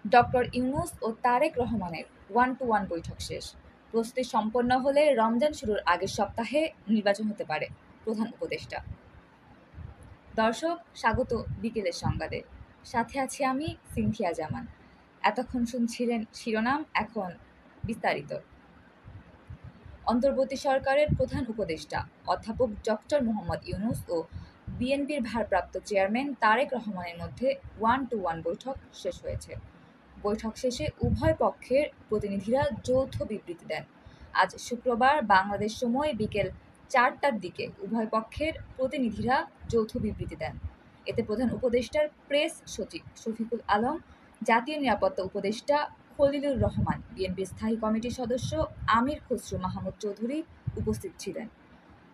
Doctor Yunus ও তারেক রহমানের one-to-one বৈঠক শেষ। প্রস্তুতি সম্পন্ন হলে রমজান শুরুর আগের সপ্তাহে নির্বাচন হতে পারে প্রধান উপদেষ্টা। দর্শক, স্বাগত বিকেলের সংবাদে। সাথে আছি আমি সিনথিয়া জামান। এতক্ষণ শুনছিলেন শিরোনাম, এখন বিস্তারিত। অন্তর্বর্তী সরকারের প্রধান উপদেষ্টা অধ্যাপক ডক্টর মোহাম্মদ ইউনূস ও বিএনপির ভারপ্রাপ্ত চেয়ারম্যান তারেক রহমানের মধ্যে ওয়ান-টু-ওয়ান বৈঠক শেষ হয়েছে। বৈঠক শেষে উভয় পক্ষের প্রতিনিধিরা যৌথ বিবৃতি দেন। আজ শুক্রবার বাংলাদেশ সময় বিকেল 4টার দিকে উভয় পক্ষের প্রতিনিধিরা যৌথ বিবৃতি দেন। এতে প্রধান উপদেষ্টার প্রেস সচিব শফিকুল আলম, জাতীয় নিরাপত্তা উপদেষ্টা খলিলুর রহমান, বিএনপির স্থায়ী কমিটির সদস্য আমির খসরু মাহমুদ চৌধুরী উপস্থিত ছিলেন।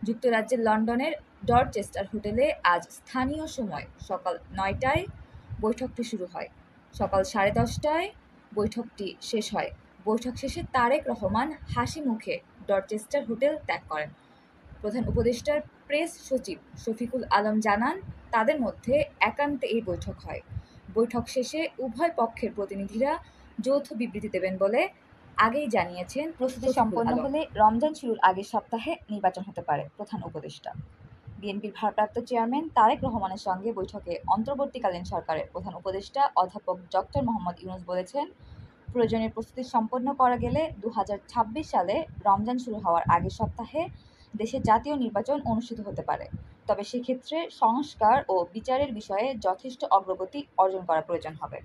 যুক্তরাজ্যের লন্ডনের ডরচেস্টার হোটেলে আজ স্থানীয় সময় সকাল 9টায় বৈঠকটি শুরু হয়। সকাল 10:30টায় বৈঠকটি শেষ হয়। বৈঠক শেষে তারেক রহমান হাসি মুখে ডরচেস্টার হোটেল ত্যাগ করেন। প্রধান উপদেষ্টার প্রেস সচিব শফিকুল আলম জানান, তাদের মধ্যে একান্তে এই বৈঠক হয়। বৈঠক শেষে উভয় পক্ষের প্রতিনিধিরা যৌথ বিবৃতি দেবেন বলে আগেই জানিয়েছেন। প্রস্তুতি সম্পন্ন হলে রমজান শুরুর আগের সপ্তাহে নির্বাচন হতে পারে প্রধান উপদেষ্টা। বিএনপির ভারপ্রাপ্ত চেয়ারম্যান তারেক রহমানের সঙ্গে বৈঠকে অন্তর্বর্তীকালীন সরকারের প্রধান উপদেষ্টা অধ্যাপক ডক্টর মোহাম্মদ ইউনূস বলেছেন, প্রয়োজনীয় প্রস্তুতি সম্পন্ন করা গেলে 2026 সালে রমজান শুরু হওয়ার আগের সপ্তাহে দেশে জাতীয় নির্বাচন অনুষ্ঠিত হতে পারে। তবে সেক্ষেত্রে সংস্কার ও বিচারের বিষয়ে যথেষ্ট অগ্রগতি অর্জন করা প্রয়োজন হবে।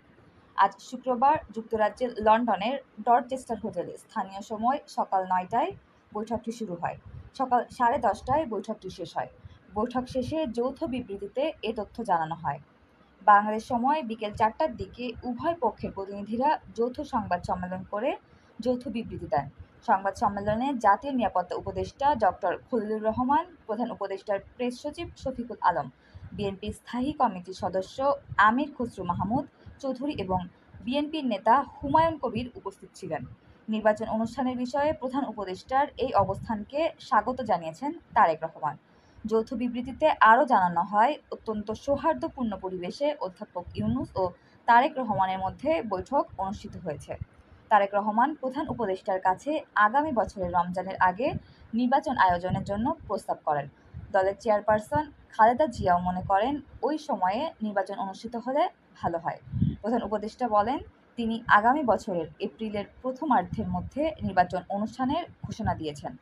আজ শুক্রবার যুক্তরাজ্যের লন্ডনের ডরচেস্টার হোটেলে স্থানীয় সময় সকাল 9টায় বৈঠকটি শুরু হয়। সকাল 10:30টায় বৈঠকটি শেষ হয়। বৈঠক শেষে যৌথ বিবৃতিতে এ তথ্য জানানো হয়। বাংলাদেশ সময় বিকেল 4টার দিকে উভয় পক্ষের প্রতিনিধিরা যৌথ সংবাদ সম্মেলন করে যৌথ বিবৃতি দেন। সংবাদ সম্মেলনে জাতীয় নিরাপত্তা উপদেষ্টা ডক্টর খলিলুর রহমান, প্রধান উপদেষ্টার প্রেস সচিব শফিকুল আলম, বিএনপির স্থায়ী কমিটির সদস্য আমির খসরু মাহমুদ চৌধুরী এবং বিএনপির নেতা হুমায়ুন কবির উপস্থিত ছিলেন। নির্বাচন অনুষ্ঠানের বিষয়ে প্রধান উপদেষ্টার এই অবস্থানকে স্বাগত জানিয়েছেন তারেক রহমান। যৌথ বিবৃতিতে আরও জানানো হয়, অত্যন্ত সৌহার্দ্যপূর্ণ পরিবেশে অধ্যাপক ইউনূস ও তারেক রহমানের মধ্যে বৈঠক অনুষ্ঠিত হয়েছে। তারেক রহমান প্রধান উপদেষ্টার কাছে আগামী বছরের রমজানের আগে নির্বাচন আয়োজনের জন্য প্রস্তাব করেন। দলের চেয়ারপারসন খালেদা জিয়াও মনে করেন, ওই সময়ে নির্বাচন অনুষ্ঠিত হলে ভালো হয়। প্রধান উপদেষ্টা বলেন, তিনি আগামী বছরের এপ্রিলের প্রথমার্ধের মধ্যে নির্বাচন অনুষ্ঠানের ঘোষণা দিয়েছেন।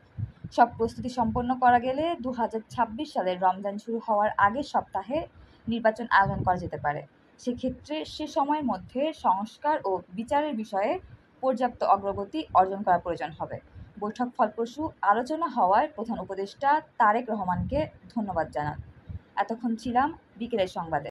সব প্রস্তুতি সম্পন্ন করা গেলে 2026 সালের রমজান শুরু হওয়ার আগের সপ্তাহে নির্বাচন আয়োজন করা যেতে পারে। সেক্ষেত্রে সে সময়ের মধ্যে সংস্কার ও বিচারের বিষয়ে পর্যাপ্ত অগ্রগতি অর্জন করা প্রয়োজন হবে। বৈঠক ফলপ্রসূ আলোচনা হওয়ায় প্রধান উপদেষ্টা তারেক রহমানকে ধন্যবাদ জানান। এতক্ষণ ছিলাম বিকেলের সংবাদে।